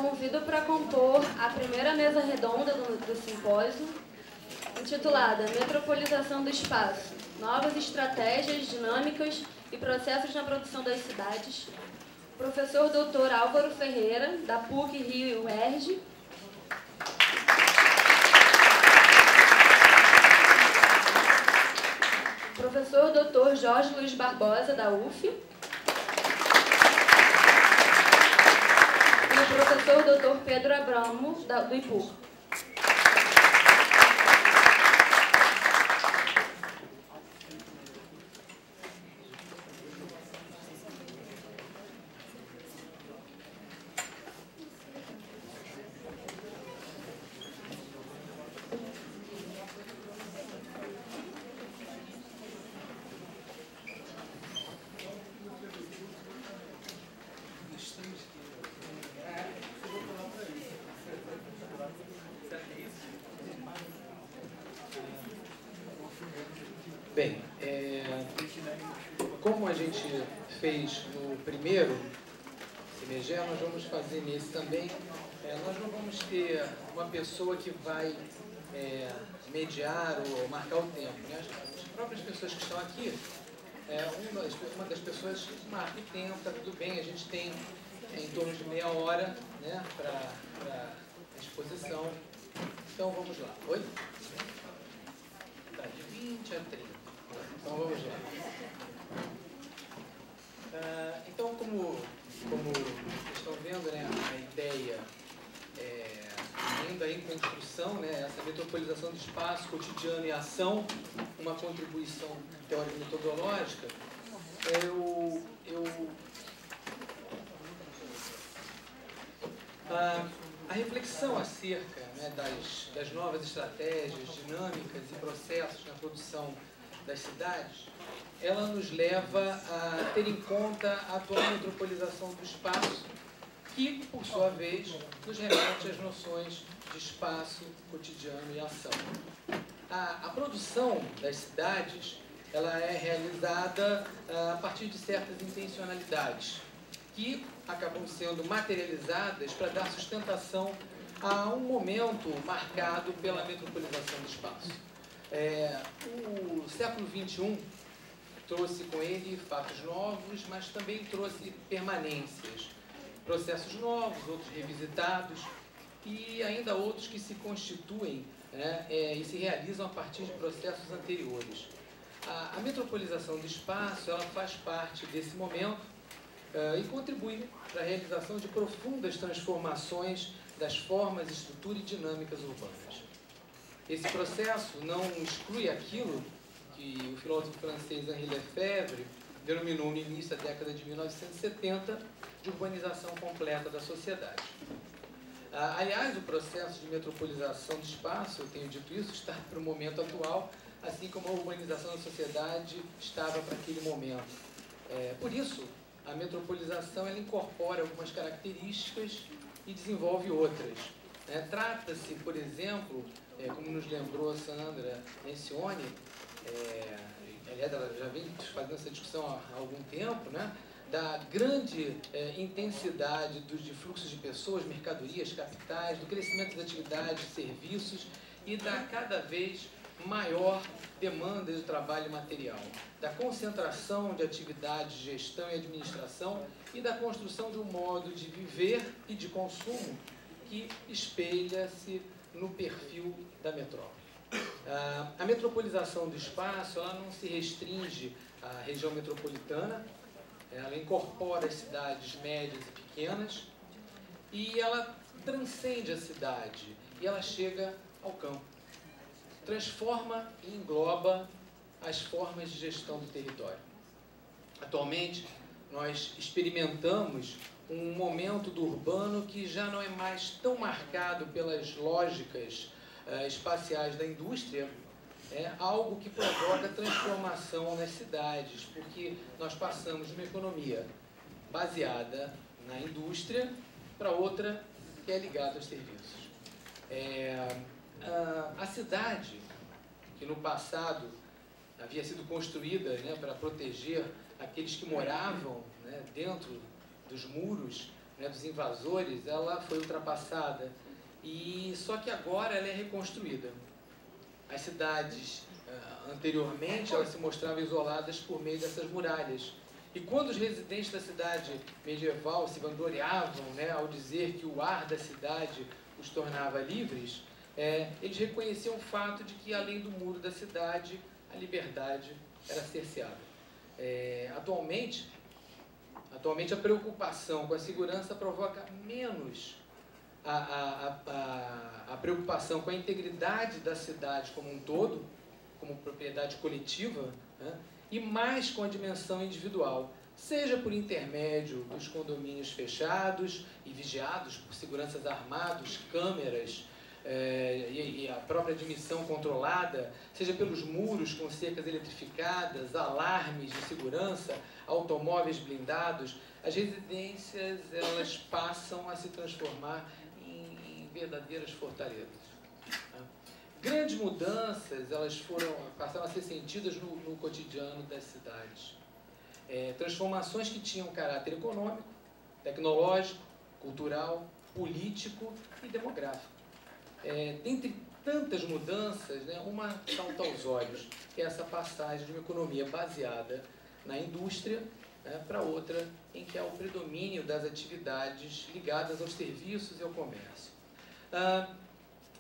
convido para compor a primeira mesa redonda do simpósio, intitulada Metropolização do Espaço, Novas Estratégias, Dinâmicas e Processos na Produção das Cidades, o professor Dr. Álvaro Ferreira, da PUC Rio-UERJ, professor Dr. Jorge Luiz Barbosa, da UF, e o professor Dr. Pedro Abramo, do IPUR. Bem, como a gente fez no primeiro CMG, nós vamos fazer nesse também. Nós não vamos ter uma pessoa que vai mediar ou marcar o tempo, né? As próprias pessoas que estão aqui, uma das pessoas marca o tempo, está tudo bem, a gente tem em torno de meia hora, né, para exposição. Então vamos lá. Oi? Tá, de 20 a 30. Então vamos lá. Então, como vocês estão vendo, né, a ideia ainda em construção, né, essa metropolização do espaço, cotidiano e ação, uma contribuição teórico-metodológica, a reflexão acerca, né, das novas estratégias, dinâmicas e processos na produção das cidades, ela nos leva a ter em conta a atual metropolização do espaço, que, por sua vez, nos remete às noções de espaço, cotidiano e ação. A produção das cidades, ela é realizada a partir de certas intencionalidades, que acabam sendo materializadas para dar sustentação a um momento marcado pela metropolização do espaço. O século XXI trouxe com ele fatos novos, mas também trouxe permanências, processos novos, outros revisitados e ainda outros que se constituem, né, e se realizam a partir de processos anteriores. A metropolização do espaço, ela faz parte desse momento e contribui para a realização de profundas transformações das formas, estrutura e dinâmicas urbanas. Esse processo não exclui aquilo que o filósofo francês Henri Lefebvre denominou no início da década de 1970 de urbanização completa da sociedade. Aliás, o processo de metropolização do espaço, eu tenho dito isso, está para o momento atual, assim como a urbanização da sociedade estava para aquele momento. Por isso, a metropolização ela incorpora algumas características e desenvolve outras. Trata-se, por exemplo, como nos lembrou a Sandra Lencioni, aliás, ela já vem fazendo essa discussão há algum tempo, né, da grande intensidade de fluxos de pessoas, mercadorias, capitais, do crescimento das atividades, serviços e da cada vez maior demanda de trabalho material, da concentração de atividades de gestão e administração e da construção de um modo de viver e de consumo que espelha-se no perfil da metrópole. A metropolização do espaço ela não se restringe à região metropolitana, ela incorpora as cidades médias e pequenas e ela transcende a cidade e ela chega ao campo. Transforma e engloba as formas de gestão do território. Atualmente, nós experimentamos um momento do urbano que já não é mais tão marcado pelas lógicas espaciais da indústria, algo que provoca transformação nas cidades, porque nós passamos de uma economia baseada na indústria para outra que é ligada aos serviços. A cidade, que no passado havia sido construída, né, para proteger aqueles que moravam, né, dentro dos muros né, dos invasores, ela foi ultrapassada, e só que agora ela é reconstruída. As cidades, anteriormente, elas se mostravam isoladas por meio dessas muralhas. E quando os residentes da cidade medieval se vangloriavam, né, ao dizer que o ar da cidade os tornava livres, eles reconheciam o fato de que, além do muro da cidade, a liberdade era cerceada. Atualmente, a preocupação com a segurança provoca menos a preocupação com a integridade da cidade como um todo, como propriedade coletiva, né, e mais com a dimensão individual, seja por intermédio dos condomínios fechados e vigiados por seguranças armados, câmeras, e a própria admissão controlada, seja pelos muros com cercas eletrificadas, alarmes de segurança, automóveis blindados. As residências, elas passam a se transformar em verdadeiras fortalezas. Grandes mudanças, elas passaram a ser sentidas no cotidiano das cidades. Transformações que tinham caráter econômico, tecnológico, cultural, político e demográfico. Dentre tantas mudanças, né, uma salta aos olhos, que é essa passagem de uma economia baseada na indústria, né, para outra em que há o predomínio das atividades ligadas aos serviços e ao comércio.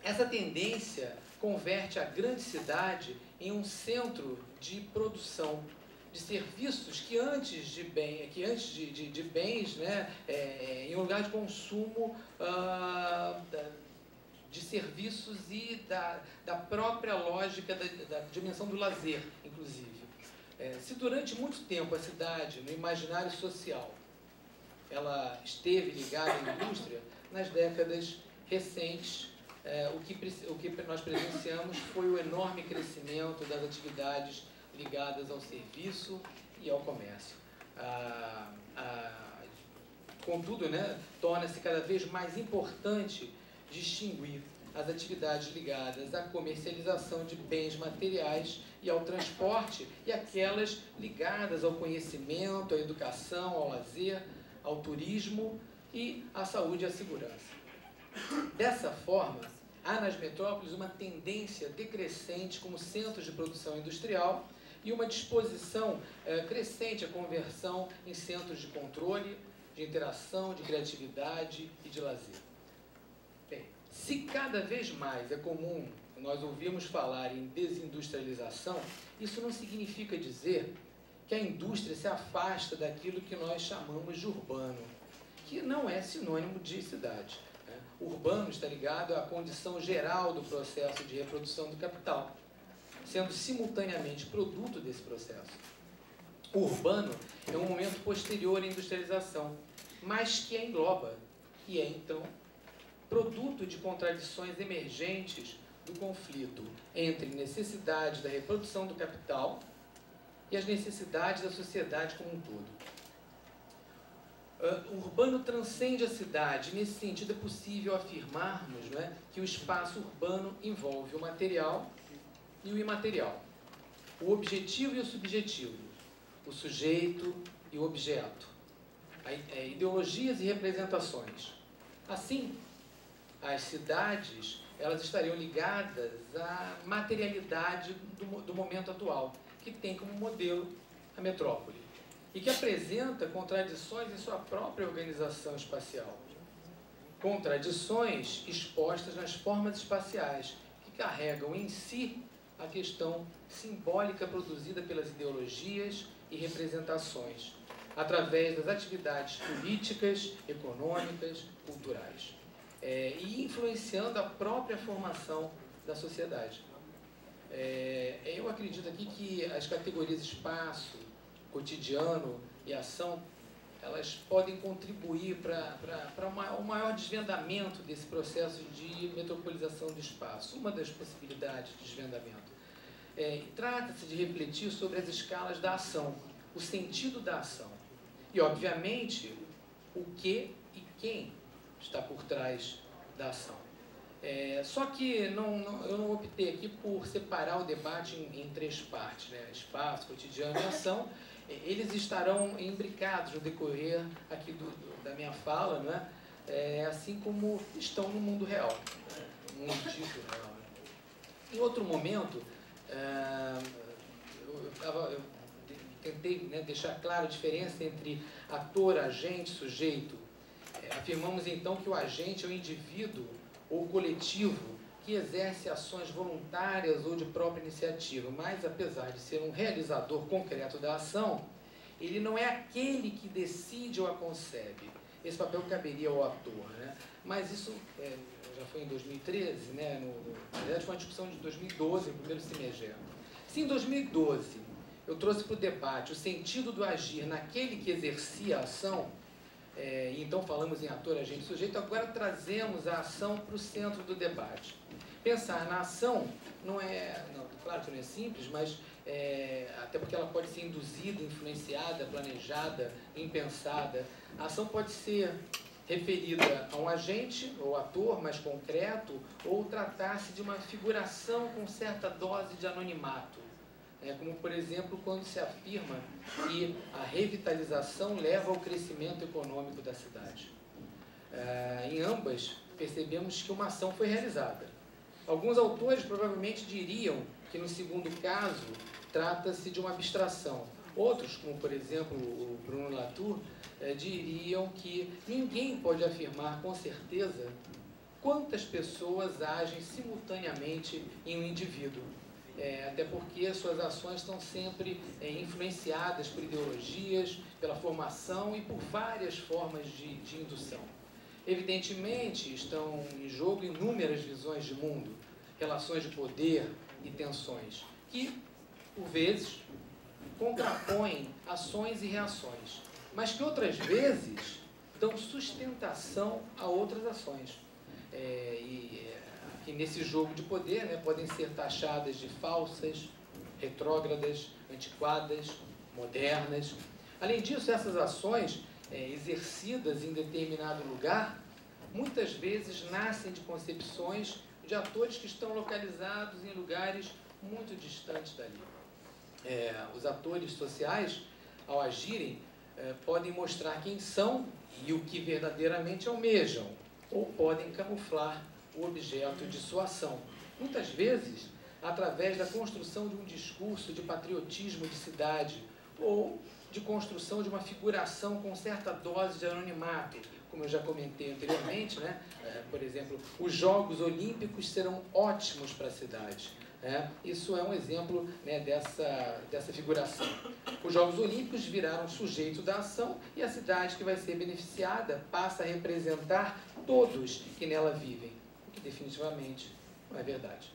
Essa tendência converte a grande cidade em um centro de produção de serviços que antes de bens, né, em um lugar de consumo de serviços e da própria lógica da dimensão do lazer, inclusive. Se durante muito tempo a cidade, no imaginário social, ela esteve ligada à indústria, nas décadas recentes, o que nós presenciamos foi o enorme crescimento das atividades ligadas ao serviço e ao comércio. Contudo, né, torna-se cada vez mais importante distinguir as atividades ligadas à comercialização de bens materiais e ao transporte e aquelas ligadas ao conhecimento, à educação, ao lazer, ao turismo e à saúde e à segurança. Dessa forma, há nas metrópoles uma tendência decrescente como centros de produção industrial e uma disposição crescente à conversão em centros de controle, de interação, de criatividade e de lazer. Bem, se cada vez mais é comum nós ouvirmos falar em desindustrialização, isso não significa dizer que a indústria se afasta daquilo que nós chamamos de urbano, que não é sinônimo de cidade. O urbano está ligado à condição geral do processo de reprodução do capital, sendo simultaneamente produto desse processo. O urbano é um momento posterior à industrialização, mas que a engloba e é, então, produto de contradições emergentes do conflito entre necessidades da reprodução do capital e as necessidades da sociedade como um todo. O urbano transcende a cidade. Nesse sentido, é possível afirmarmos, não é, que o espaço urbano envolve o material e o imaterial, o objetivo e o subjetivo, o sujeito e o objeto, ideologias e representações. Assim, as cidades, elas estariam ligadas à materialidade do momento atual, que tem como modelo a metrópole, e que apresenta contradições em sua própria organização espacial. Contradições expostas nas formas espaciais, que carregam em si a questão simbólica produzida pelas ideologias e representações, através das atividades políticas, econômicas, culturais, e influenciando a própria formação da sociedade. Eu acredito aqui que as categorias espaço, cotidiano e ação, elas podem contribuir para um maior desvendamento desse processo de metropolização do espaço. Uma das possibilidades de desvendamento. Trata-se de refletir sobre as escalas da ação, o sentido da ação. E, obviamente, o que e quem está por trás da ação. Só que eu não optei aqui por separar o debate em três partes, né? Espaço, cotidiano e ação, eles estarão imbricados no decorrer aqui da minha fala, não é? Assim como estão no mundo real, no mundo dito real. Em outro momento, eu tentei, né, deixar clara a diferença entre ator, agente, sujeito. Afirmamos então que o agente é o indivíduo ou coletivo que exerce ações voluntárias ou de própria iniciativa, mas apesar de ser um realizador concreto da ação, ele não é aquele que decide ou a concebe. Esse papel caberia ao ator, né? Mas isso já foi em 2013, né? Na verdade foi uma discussão de 2012, no primeiro semestre. Se em 2012 eu trouxe para o debate o sentido do agir naquele que exercia a ação, e então falamos em ator, agente e sujeito, agora trazemos a ação para o centro do debate. Pensar na ação claro que não é simples, mas até porque ela pode ser induzida, influenciada, planejada, impensada. A ação pode ser referida a um agente ou ator mais concreto, ou tratar-se de uma figuração com certa dose de anonimato. Como, por exemplo, quando se afirma que a revitalização leva ao crescimento econômico da cidade. Em ambas, percebemos que uma ação foi realizada. Alguns autores provavelmente diriam que, no segundo caso, trata-se de uma abstração. Outros, como, por exemplo, o Bruno Latour, diriam que ninguém pode afirmar com certeza quantas pessoas agem simultaneamente em um indivíduo. Até porque suas ações estão sempre influenciadas por ideologias, pela formação e por várias formas de indução. Evidentemente, estão em jogo inúmeras visões de mundo, relações de poder e tensões, que, por vezes, contrapõem ações e reações, mas que outras vezes dão sustentação a outras ações. Que nesse jogo de poder, né, podem ser taxadas de falsas, retrógradas, antiquadas, modernas. Além disso, essas ações exercidas em determinado lugar, muitas vezes nascem de concepções de atores que estão localizados em lugares muito distantes dali. Os atores sociais, ao agirem, podem mostrar quem são e o que verdadeiramente almejam, ou podem camuflar o objeto de sua ação. Muitas vezes, através da construção de um discurso de patriotismo de cidade ou de construção de uma figuração com certa dose de anonimato, como eu já comentei anteriormente, né? Por exemplo, os Jogos Olímpicos serão ótimos para a cidade. Isso é um exemplo, né, dessa figuração. Os Jogos Olímpicos viraram sujeito da ação e a cidade que vai ser beneficiada passa a representar todos que nela vivem, o que definitivamente não é verdade.